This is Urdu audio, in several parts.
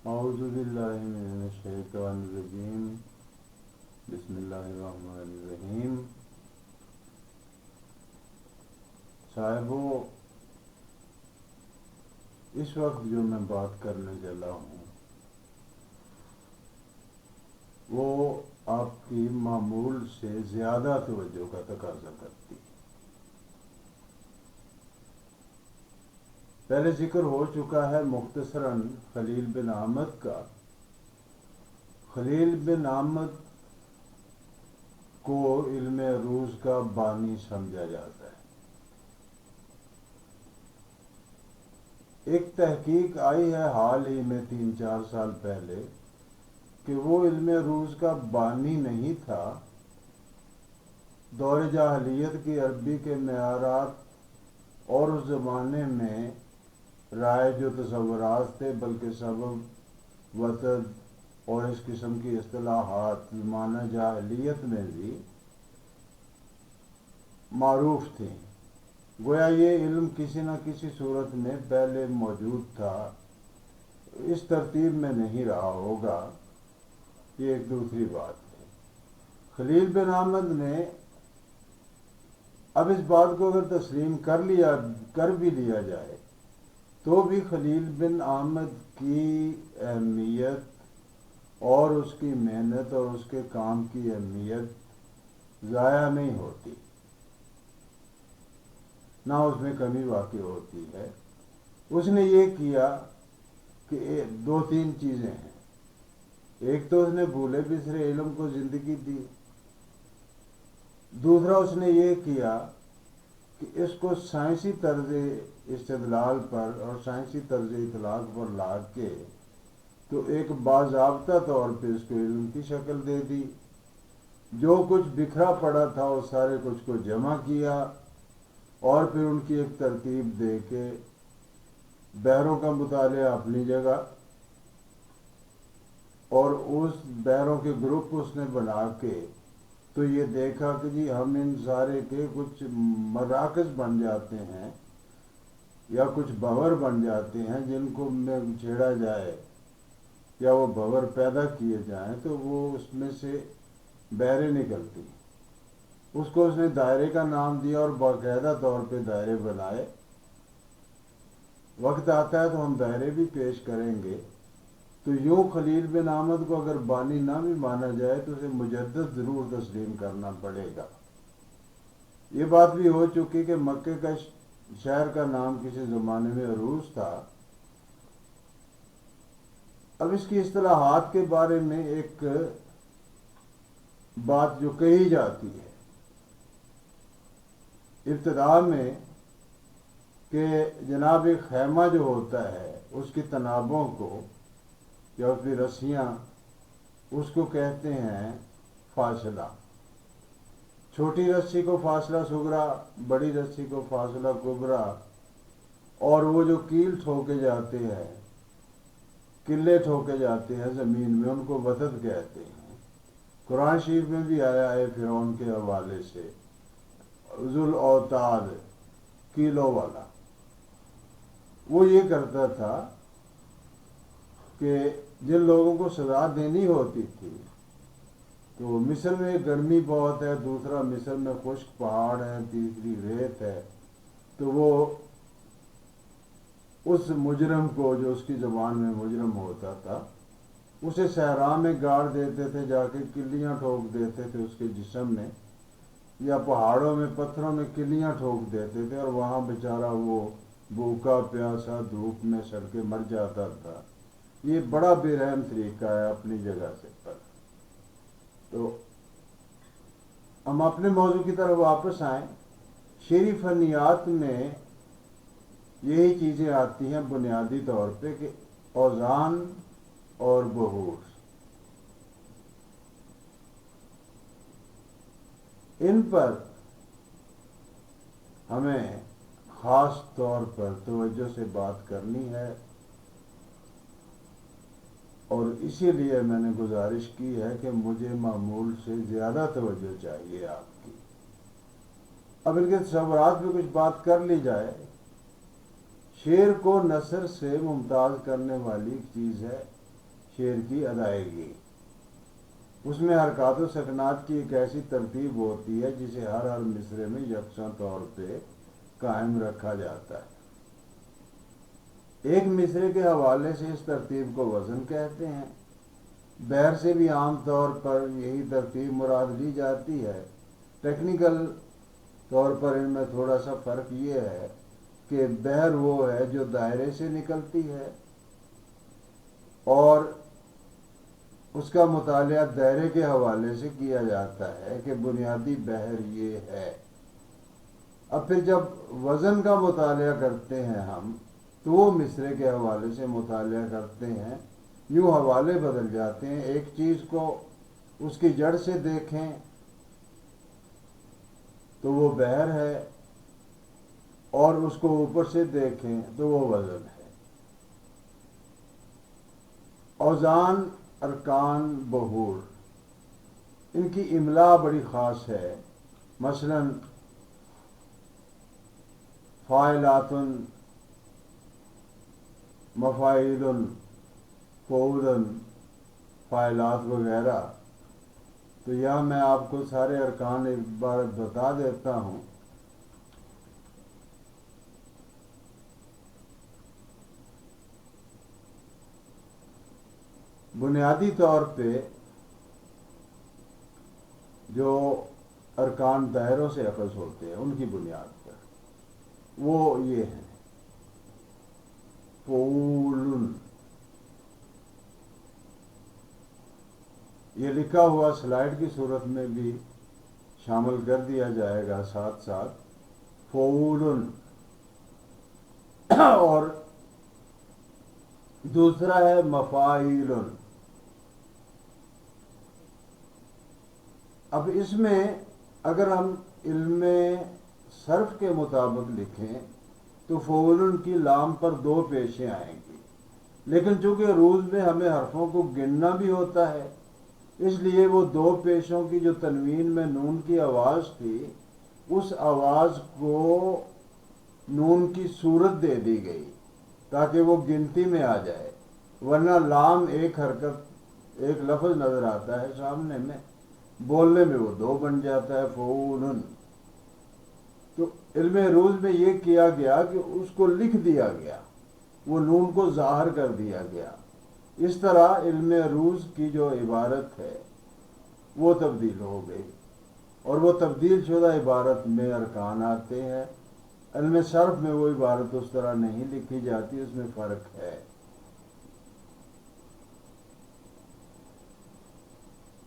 اعوذ باللہ من الشیطان الرجیم بسم اللہ الرحمن الرحیم۔ صاحبو، اس وقت جو میں بات کرنے چلا ہوں وہ آپ کی معمول سے زیادہ توجہ کا تقاضا کرتی ہے۔ پہلے ذکر ہو چکا ہے مختصراً خلیل بن احمد کا۔ خلیل بن احمد کو علم عروض کا بانی سمجھا جاتا ہے۔ ایک تحقیق آئی ہے حال ہی میں 3-4 سال پہلے کہ وہ علم عروض کا بانی نہیں تھا، دور جاہلیت کی عربی کے معیارات اور اس زمانے میں رائج جو تصورات تھے بلکہ سبب وتد اور اس قسم کی اصطلاحات زمانہ جاہلیت میں بھی معروف تھیں۔ گویا یہ علم کسی نہ کسی صورت میں پہلے موجود تھا، اس ترتیب میں نہیں رہا ہوگا، یہ ایک دوسری بات ہے۔ خلیل بن احمد نے اب اس بات کو اگر تسلیم کر بھی لیا جائے تو بھی خلیل بن احمد کی اہمیت اور اس کی محنت اور اس کے کام کی اہمیت ضائع نہیں ہوتی، نہ اس میں کمی واقع ہوتی ہے۔ اس نے یہ کیا کہ 2-3 چیزیں ہیں۔ ایک تو اس نے بھولے بسرے علم کو زندگی دی، دوسرا اس نے یہ کیا کہ اس کو سائنسی طرز استدلال پر اور سائنسی طرز اطلاق پر لا کے تو ایک باضابطہ طور پہ اس کو علم کی شکل دے دی۔ جو کچھ بکھرا پڑا تھا اس سارے کچھ کو جمع کیا اور پھر ان کی ایک ترتیب دے کے بحروں کا مطالعہ اپنی جگہ اور اس بحروں کے گروپ اس نے بنا کے تو یہ دیکھا کہ جی ہم ان سارے کے کچھ مراکز بن جاتے ہیں یا کچھ بھور بن جاتے ہیں جن کو میں چھیڑا جائے یا وہ بھور پیدا کیے جائیں تو وہ اس میں سے بحریں نکلتی ہیں۔ اس کو اس نے دائرے کا نام دیا اور باقاعدہ طور پہ دائرے بنائے۔ وقت آتا ہے تو ہم دائرے بھی پیش کریں گے۔ تو یوں خلیل بن احمد کو اگر بانی نہ بھی مانا جائے تو اسے مجدد ضرور تسلیم کرنا پڑے گا۔ یہ بات بھی ہو چکی کہ مکے کا شہر کا نام کسی زمانے میں عروس تھا۔ اب اس کی اصطلاحات کے بارے میں ایک بات جو کہی جاتی ہے ابتدا میں کہ جناب ایک خیمہ جو ہوتا ہے اس کی تنابوں کو یا اس کی رسیاں اس کو کہتے ہیں فاصلہ۔ چھوٹی رسی کو فاصلہ صغرا، بڑی رسی کو فاصلہ کبرا، اور وہ جو کیل ٹھوکے جاتے ہیں، قلعے ٹھوکے جاتے ہیں زمین میں، ان کو وتد کہتے ہیں۔ قرآن شریف میں بھی آیا ہے فرعون کے حوالے سے ذو الاوتاد، کیلوں والا۔ وہ یہ کرتا تھا کہ جن لوگوں کو سزا دینی ہوتی تھی تو مصر میں گرمی بہت ہے، دوسرا مصر میں خشک پہاڑ ہے، تیسری ریت ہے، تو وہ اس مجرم کو جو اس کی زبان میں مجرم ہوتا تھا اسے صحرا میں گاڑ دیتے تھے، جا کے کلیاں ٹھوک دیتے تھے اس کے جسم میں، یا پہاڑوں میں پتھروں میں کلیاں ٹھوک دیتے تھے اور وہاں بیچارہ وہ بھوکا پیاسا دھوپ میں سڑ کے مر جاتا تھا۔ یہ بڑا بے رحم طریقہ ہے اپنی جگہ سے پر۔ تو ہم اپنے موضوع کی طرف واپس آئیں۔ شعری فنیات میں یہی چیزیں آتی ہیں بنیادی طور پہ کہ اوزان اور بحور، ان پر ہمیں خاص طور پر توجہ سے بات کرنی ہے، اور اسی لیے میں نے گزارش کی ہے کہ مجھے معمول سے زیادہ توجہ چاہیے آپ کی۔ اب ان کے تصورات پہ کچھ بات کر لی جائے۔ شعر کو نثر سے ممتاز کرنے والی ایک چیز ہے شعر کی ادائیگی۔ اس میں حرکات و سکنات کی ایک ایسی ترتیب ہوتی ہے جسے ہر مصرے میں یکساں طور پہ قائم رکھا جاتا ہے۔ ایک مصرے کے حوالے سے اس ترتیب کو وزن کہتے ہیں۔ بحر سے بھی عام طور پر یہی ترتیب مراد لی جاتی ہے۔ ٹیکنیکل طور پر ان میں تھوڑا سا فرق یہ ہے کہ بحر وہ ہے جو دائرے سے نکلتی ہے اور اس کا مطالعہ دائرے کے حوالے سے کیا جاتا ہے کہ بنیادی بحر یہ ہے۔ اب پھر جب وزن کا مطالعہ کرتے ہیں ہم تو وہ مصرے کے حوالے سے مطالعہ کرتے ہیں، یوں حوالے بدل جاتے ہیں۔ ایک چیز کو اس کی جڑ سے دیکھیں تو وہ بحر ہے، اور اس کو اوپر سے دیکھیں تو وہ وزن ہے۔ اوزان، ارکان، بحور، ان کی املاء بڑی خاص ہے۔ مثلا فاعلات، مفاعیل، فعول، فاعلات وغیرہ۔ تو یہاں میں آپ کو سارے ارکان ایک بار بتا دیتا ہوں۔ بنیادی طور پہ جو ارکان دائروں سے اخذ ہوتے ہیں ان کی بنیاد پر وہ یہ ہیں: فعول، یہ لکھا ہوا سلائیڈ کی صورت میں بھی شامل کر دیا جائے گا ساتھ ساتھ، فعول۔ اور دوسرا ہے مفاعیل۔ اب اس میں اگر ہم علم صرف کے مطابق لکھیں تو فعول کی لام پر 2 پیشیں آئیں گی، لیکن چونکہ روز میں ہمیں حرفوں کو گننا بھی ہوتا ہے، اس لیے وہ 2 پیشوں کی جو تنوین میں نون کی آواز تھی اس آواز کو نون کی صورت دے دی گئی تاکہ وہ گنتی میں آ جائے، ورنہ لام ایک حرکت، ایک لفظ نظر آتا ہے سامنے میں، بولنے میں وہ 2 بن جاتا ہے، فعول۔ تو علم روز میں یہ کیا گیا کہ اس کو لکھ دیا گیا، وہ نون کو ظاہر کر دیا گیا۔ اس طرح علم روز کی جو عبارت ہے وہ تبدیل ہو گئی، اور وہ تبدیل شدہ عبارت میں ارکان آتے ہیں۔ علم صرف میں وہ عبارت اس طرح نہیں لکھی جاتی، اس میں فرق ہے۔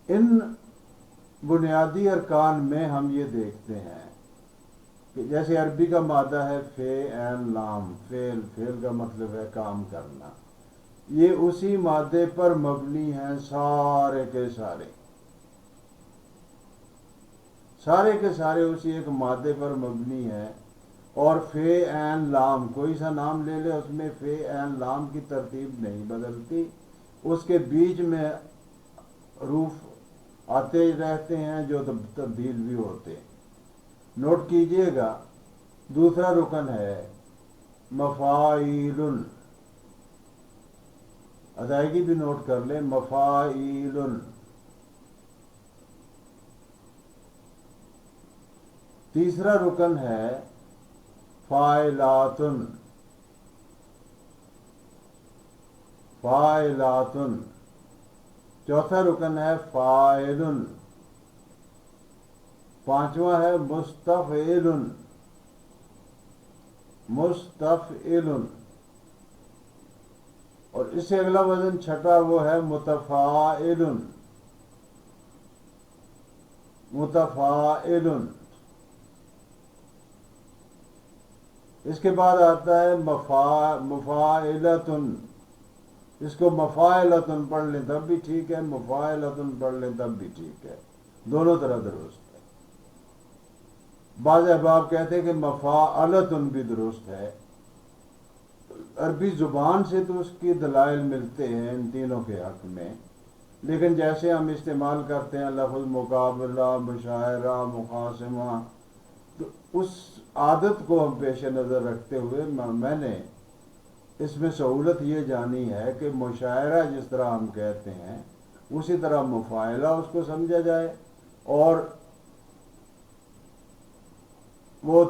ان بنیادی ارکان میں ہم یہ دیکھتے ہیں کہ جیسے عربی کا مادہ ہے فے عین لام، فعل، فعل کا مطلب ہے کام کرنا، یہ اسی مادے پر مبنی ہیں سارے کے سارے، سارے کے سارے اسی ایک مادے پر مبنی ہیں۔ اور فے عین لام، کوئی سا نام لے لے اس میں فے عین لام کی ترتیب نہیں بدلتی، اس کے بیچ میں حروف آتے رہتے ہیں جو تبدیل بھی ہوتے ہیں۔ نوٹ کیجئے گا، دوسرا رکن ہے مفاعیل، ادائیگی بھی نوٹ کر لیں، مفاعیل۔ تیسرا رکن ہے فاعلات، فاعلات۔ چوتھا رکن ہے فاعل۔ پانچواں ہے مستفعل، مستفعل۔ اور اس سے اگلا وزن چھٹا وہ ہے متفاعل، متفاعل۔ اس کے بعد آتا ہے مفاعلتن، اس کو مفاعلتن پڑھ لیں تب بھی ٹھیک ہے، مفاعلتن پڑھ لیں تب بھی ٹھیک ہے، دونوں طرح درست ہے۔ بعض احباب کہتے ہیں کہ مفاعلتن بھی درست ہے۔ عربی زبان سے تو اس کی دلائل ملتے ہیں ان تینوں کے حق میں، لیکن جیسے ہم استعمال کرتے ہیں لفظ مقابلہ، مشاعرہ، مقاسمہ، تو اس عادت کو ہم پیش نظر رکھتے ہوئے میں نے اس میں سہولت یہ جانی ہے کہ مشاعرہ جس طرح ہم کہتے ہیں اسی طرح مفاعلہ اس کو سمجھا جائے، اور وہ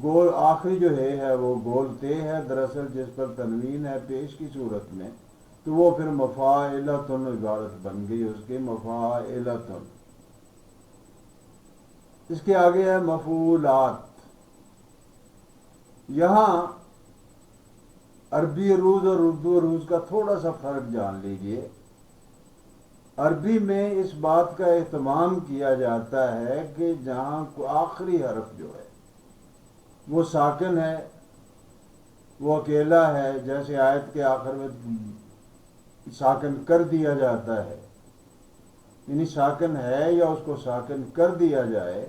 گول آخری جو ہے وہ گول تے ہے دراصل جس پر تنوین ہے پیش کی صورت میں، تو وہ پھر مفاعلتن عبارت بن گئی اس کی، مفاعلتن۔ اس کے آگے ہے مفعولات۔ یہاں عربی عروض اور اردو عروض کا تھوڑا سا فرق جان لیجئے۔ عربی میں اس بات کا اہتمام کیا جاتا ہے کہ جہاں آخری حرف جو ہے وہ ساکن ہے، وہ اکیلا ہے، جیسے آیت کے آخر میں ساکن کر دیا جاتا ہے، یعنی ساکن ہے یا اس کو ساکن کر دیا جائے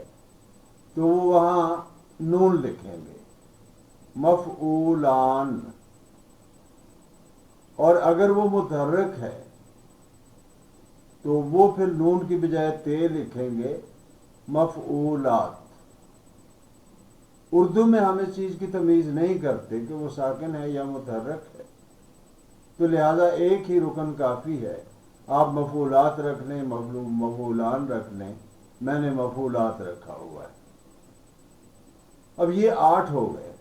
تو وہ وہاں نون لکھیں گے، مفعولان۔ اور اگر وہ متحرک ہے تو وہ پھر نون کی بجائے تے لکھیں گے، مفعولات۔ اردو میں ہم اس چیز کی تمیز نہیں کرتے کہ وہ ساکن ہے یا متحرک ہے، تو لہذا ایک ہی رکن کافی ہے، آپ مفعولات رکھ لیں، مفعولان رکھ لیں، میں نے مفعولات رکھا ہوا ہے۔ اب یہ 8 ہو گئے۔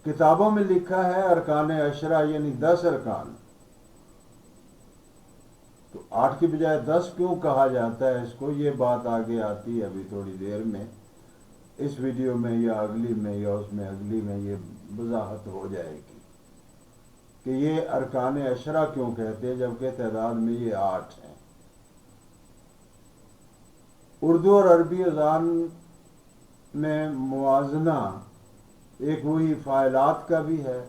کتابوں میں لکھا ہے ارکان 10 یعنی 10 ارکان، تو 8 کی بجائے 10 کیوں کہا جاتا ہے اس کو، یہ بات آگے آتی ہے ابھی تھوڑی دیر میں، اس ویڈیو میں یا اگلی میں یا اس میں اگلی میں یہ وضاحت ہو جائے گی کہ یہ ارکان 10 کیوں کہتے ہیں جبکہ تعداد میں یہ 8 ہیں۔ اردو اور عربی اذان میں موازنہ ایک وہی فاعلات کا بھی ہے،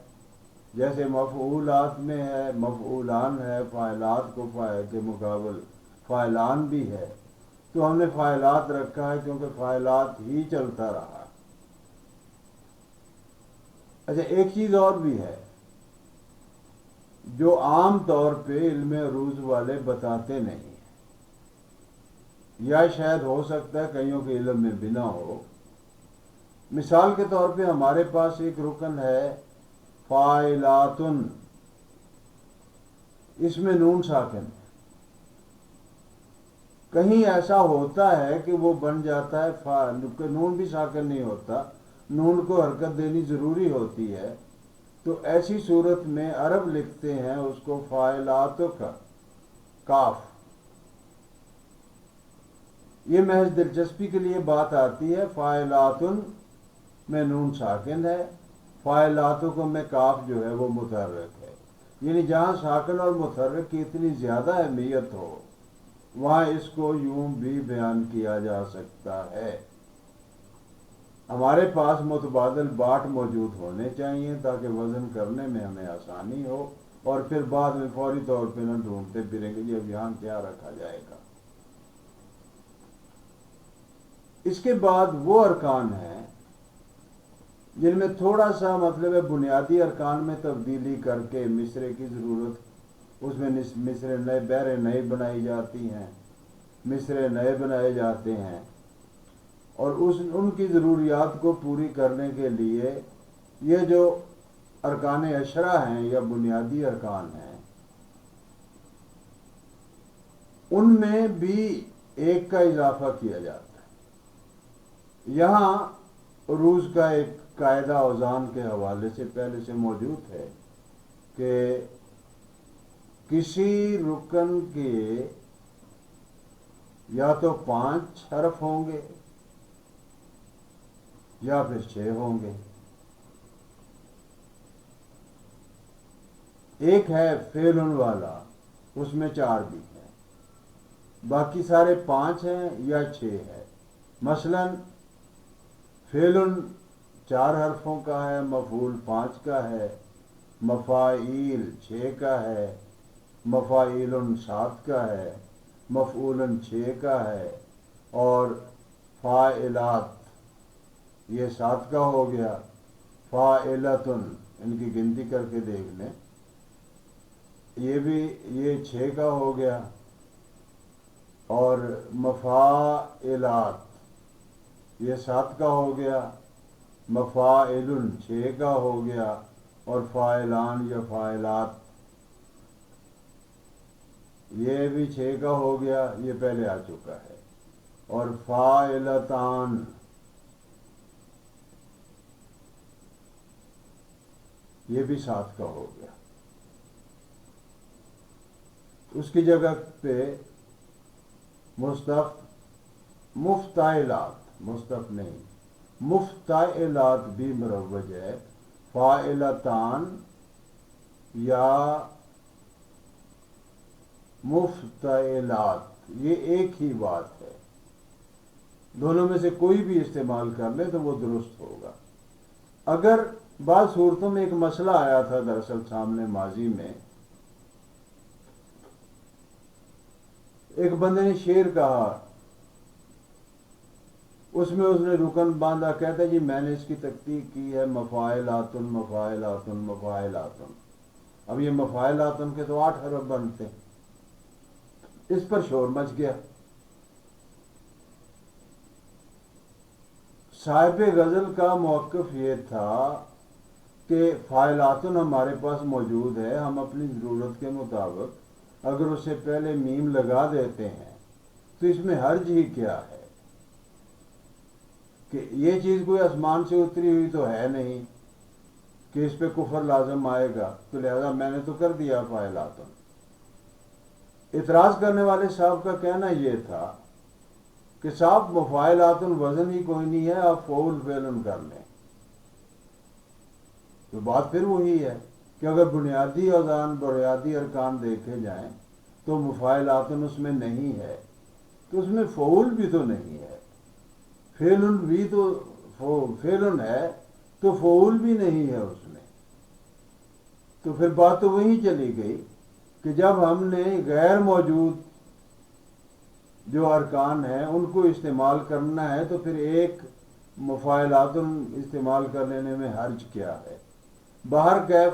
جیسے مفعولات میں ہے، مفعولان ہے، فاعلات کو فاعل کے مقابل فاعلان بھی ہے، تو ہم نے فاعلات رکھا ہے کیونکہ فاعلات ہی چلتا رہا۔ اچھا، ایک چیز اور بھی ہے جو عام طور پہ علم عروض والے بتاتے نہیں ہیں، یا شاید ہو سکتا ہے کئیوں کے علم میں بھی نہ ہو۔ مثال کے طور پہ ہمارے پاس ایک رکن ہے فاعلاتن، اس میں نون ساکن ہے۔ کہیں ایسا ہوتا ہے کہ وہ بن جاتا ہے نون بھی ساکن نہیں ہوتا، نون کو حرکت دینی ضروری ہوتی ہے، تو ایسی صورت میں عرب لکھتے ہیں اس کو فاعلاتو کا کاف۔ یہ محض دلچسپی کے لیے بات آتی ہے، فاعلاتن میں نون ساکن ہے، فاعلاتو کو میں کاف جو ہے وہ متحرک ہے، یعنی جہاں ساکن اور متحرک کی اتنی زیادہ اہمیت ہو وہاں اس کو یوں بھی بیان کیا جا سکتا ہے۔ ہمارے پاس متبادل باٹ موجود ہونے چاہیے تاکہ وزن کرنے میں ہمیں آسانی ہو، اور پھر بعد میں فوری طور پہ نہ ڈھونڈتے پھریں گے اب یہاں کیا رکھا جائے گا۔ اس کے بعد وہ ارکان ہیں جن میں تھوڑا سا مطلب ہے بنیادی ارکان میں تبدیلی کر کے مصرے کی ضرورت، اس میں مصرے نئے بحریں نئے بنائی جاتی ہیں، مصرے نئے بنائے جاتے ہیں، اور ان کی ضروریات کو پوری کرنے کے لیے یہ جو ارکان 10 ہیں یا بنیادی ارکان ہیں ان میں بھی ایک کا اضافہ کیا جاتا ہے۔ یہاں عروض کا ایک قاعدہ اوزان کے حوالے سے پہلے سے موجود ہے کہ کسی رکن کے یا تو 5 حرف ہوں گے یا پھر 6 ہوں گے۔ ایک ہے فعلن والا، اس میں 4 بھی ہیں، باقی سارے 5 ہیں یا 6 ہے۔ مثلا فعلن 4 حرفوں کا ہے، مفعول 5 کا ہے، مفاعیل 6 کا ہے، مفاعیلن 7 کا ہے، مفعولن 6 کا ہے، اور فاعلات یہ 7 کا ہو گیا، فاعلتن ان کی گنتی کر کے دیکھ لیں، یہ 6 کا ہو گیا، اور مفاعلات یہ 7 کا ہو گیا، مفاعلن 6 کا ہو گیا، اور فاعلان یا فاعلات، یہ بھی 6 کا ہو گیا، یہ پہلے آ چکا ہے، اور فاعلتان یہ بھی 7 کا ہو گیا۔ اس کی جگہ پہ مفتعلات، مستف نہیں، مفتعلات بھی مروج ہے، فاعلتان یا مفتعلات، یہ ایک ہی بات ہے، دونوں میں سے کوئی بھی استعمال کر لے تو وہ درست ہوگا۔ اگر بعض صورتوں میں ایک مسئلہ آیا تھا دراصل سامنے ماضی میں، ایک بندے نے شعر کہا، اس میں اس نے رکن باندھا، کہتا ہے جی میں نے اس کی تحقیق کی ہے، مفاعلات مفاعلات مفاعلات، اب یہ مفاعلات کے تو 8 حرف بنتے ہیں، اس پر شور مچ گیا۔ صاحب غزل کا موقف یہ تھا کہ فاعلاتن ہمارے پاس موجود ہے، ہم اپنی ضرورت کے مطابق اگر اس سے پہلے میم لگا دیتے ہیں تو اس میں حرج ہی کیا ہے، کہ یہ چیز کوئی آسمان سے اتری ہوئی تو ہے نہیں کہ اس پہ کفر لازم آئے گا، تو لہذا میں نے تو کر دیا فاعلاتن۔ اعتراض کرنے والے صاحب کا کہنا یہ تھا کہ صاحب مفاعلاتن وزن ہی کوئی نہیں ہے، آپ فعول فعلن کر لیں، تو بات پھر وہی ہے کہ اگر بنیادی اوزان بنیادی ارکان دیکھے جائیں تو مفاعلاتن اس میں نہیں ہے، تو اس میں فعول بھی تو نہیں ہے، فعلن بھی تو فعلن ہے تو فعول بھی نہیں ہے اس میں، تو پھر بات تو وہیں چلی گئی کہ جب ہم نے غیر موجود جو ارکان ہیں ان کو استعمال کرنا ہے تو پھر ایک مفاعلات استعمال کر لینے میں حرج کیا ہے۔ باہر کیف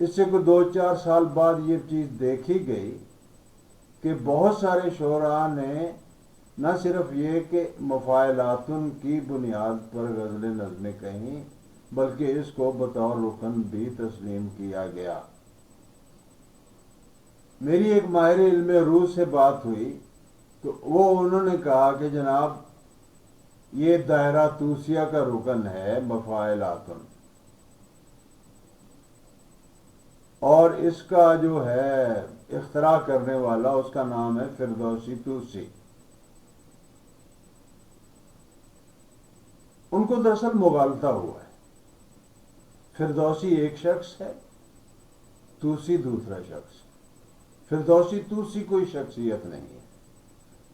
اس سے کوئی 2-4 سال بعد یہ چیز دیکھی گئی کہ بہت سارے شعراء نے نہ صرف یہ کہ مفاعلاتن کی بنیاد پر غزل نظمیں کہیں، بلکہ اس کو بطور رکن بھی تسلیم کیا گیا۔ میری ایک ماہر علم روح سے بات ہوئی تو انہوں نے کہا کہ جناب یہ دائرہ توسیہ کا رکن ہے مفاعلاتن، اور اس کا جو ہے اختراع کرنے والا اس کا نام ہے فردوسی توسی۔ ان کو دراصل مغالطہ ہوا ہے، فردوسی ایک شخص ہے، توسی دوسرا شخص۔ فردوسی توسی کوئی شخصیت نہیں ہے،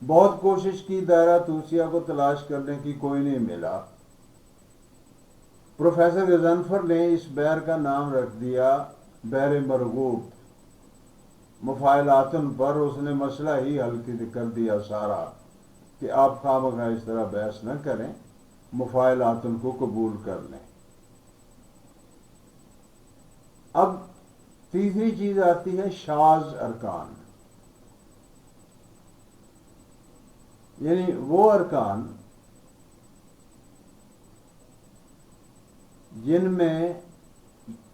بہت کوشش کی دائرہ توسیہ کو تلاش کرنے کی، کوئی نہیں ملا۔ پروفیسر غضنفر نے اس بحر کا نام رکھ دیا بحر مرغوب، مفاعلاتن پر اس نے مسئلہ ہی حل کر دیا سارا، کہ آپ خواہ اس طرح بحث نہ کریں، مفاعلاتن کو قبول کر لیں۔ اب تیسری چیز آتی ہے شاذ ارکان، یعنی وہ ارکان جن میں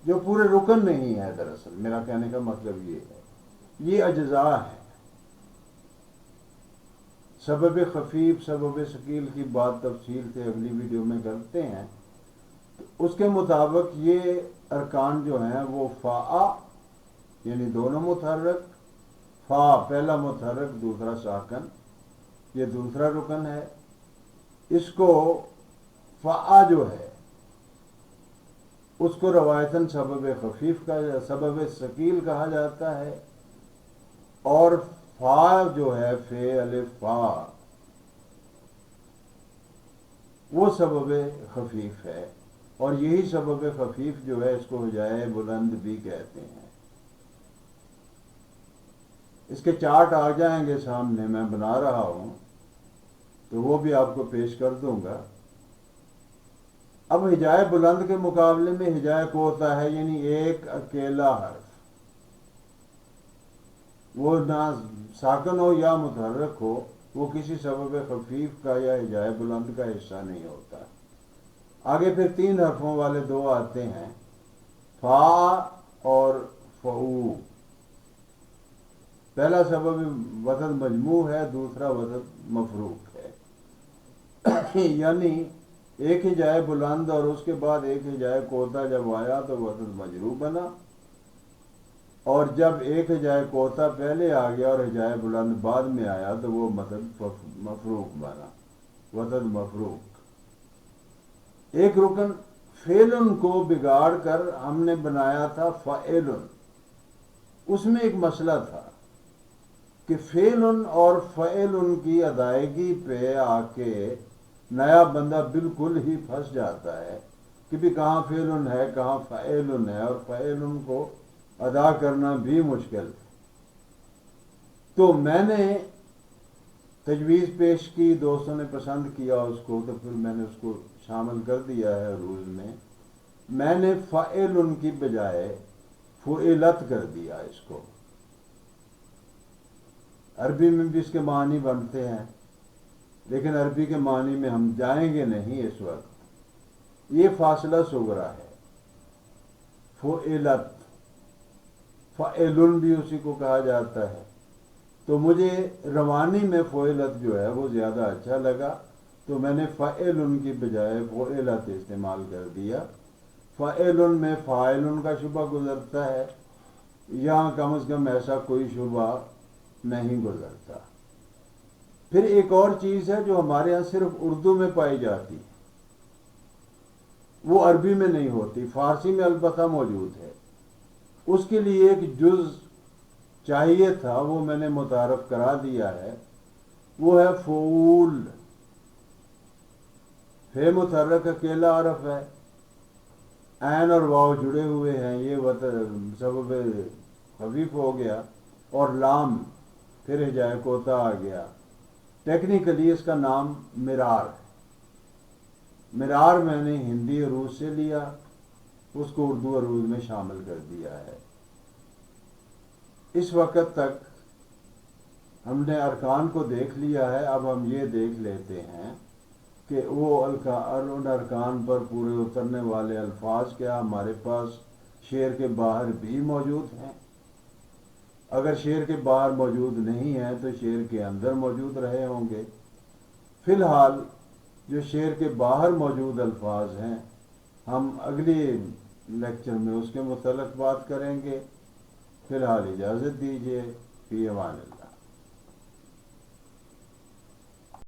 جو پورے رکن نہیں ہے، دراصل میرا کہنے کا مطلب یہ ہے، یہ اجزاء ہیں۔ سبب خفیف سبب ثقیل کی بات تفصیل سے اگلی ویڈیو میں کرتے ہیں، تو اس کے مطابق یہ ارکان جو ہیں وہ فا یعنی دونوں متحرک، فا پہلا متحرک دوسرا ساکن، یہ دوسرا رکن ہے۔ اس کو فا جو ہے اس کو روایتاً سبب خفیف کا سبب ثقیل کہا جاتا ہے، اور فا جو ہے فے الف فا وہ سبب خفیف ہے، اور یہی سبب خفیف جو ہے اس کو ہجائے بلند بھی کہتے ہیں۔ اس کے چارٹ آ جائیں گے سامنے، میں بنا رہا ہوں تو وہ بھی آپ کو پیش کر دوں گا۔ اب ہجائے بلند کے مقابلے میں ہجائے کوتا ہے، یعنی ایک اکیلا حرف، وہ نہ ساکن ہو یا متحرک ہو، وہ کسی سبب خفیف کا یا ہجائے بلند کا حصہ نہیں ہوتا۔ آگے پھر 3 حرفوں والے 2 آتے ہیں، فا اور فعو۔ پہلا سبب وسط مجموع ہے، دوسرا وسط مفروق ہے یعنی ایک ہجائے بلند اور اس کے بعد ایک ہجائے کوتا جب آیا تو وسط مجروح بنا، اور جب ایک ہجائے کوتا پہلے آ گیا اور ہجائے بلند بعد میں آیا تو وہ وسط مفروق بنا، وسط مفروق۔ ایک رکن فعلن کو بگاڑ کر ہم نے بنایا تھا فعلن۔ اس میں ایک مسئلہ تھا کہ فعلن اور فعلن کی ادائیگی پہ آ کے نیا بندہ بالکل ہی پھنس جاتا ہے کہ بھی کہاں فعلن ہے کہاں فعلن ہے، اور فعلن کو ادا کرنا بھی مشکل ہے۔ تو میں نے تجویز پیش کی، دوستوں نے پسند کیا اس کو، تو پھر میں نے اس کو شامل کر دیا ہے عروض میں۔ میں نے فعلن کی بجائے فعلت کر دیا اس کو۔ عربی میں بھی اس کے معنی بنتے ہیں، لیکن عربی کے معنی میں ہم جائیں گے نہیں اس وقت۔ یہ فاصلہ صغرا ہے، فعلت، فعلن بھی اسی کو کہا جاتا ہے۔ تو مجھے روانی میں فعلت جو ہے وہ زیادہ اچھا لگا، تو میں نے فعلن کی بجائے فعلت استعمال کر دیا۔ فعلن میں فاعلن کا شبہ گزرتا ہے، یہاں کم از کم ایسا کوئی شبہ نہیں گزرتا۔ پھر ایک اور چیز ہے جو ہمارے ہاں صرف اردو میں پائی جاتی ہے، وہ عربی میں نہیں ہوتی، فارسی میں البتہ موجود ہے۔ اس کے لیے ایک جز چاہیے تھا، وہ میں نے متعارف کرا دیا ہے، وہ ہے فعول۔ فے متحرک اکیلا حرف ہے، عین اور واو جڑے ہوئے ہیں، یہ سبب خفیف ہو گیا، اور لام پھر ہجائے کوتا آ گیا۔ ٹیکنیکلی اس کا نام مرار ہے۔ مرار میں نے ہندی عروض سے لیا، اس کو اردو عروض میں شامل کر دیا ہے۔ اس وقت تک ہم نے ارکان کو دیکھ لیا ہے، اب ہم یہ دیکھ لیتے ہیں کہ وہ ان ارکان پر پورے اترنے والے الفاظ کیا ہمارے پاس شعر کے باہر بھی موجود ہیں۔ اگر شعر کے باہر موجود نہیں ہیں تو شعر کے اندر موجود رہے ہوں گے۔ فی الحال جو شعر کے باہر موجود الفاظ ہیں ہم اگلی لیکچر میں اس کے متعلق بات کریں گے۔ فی الحال اجازت دیجیے، فی امان اللہ۔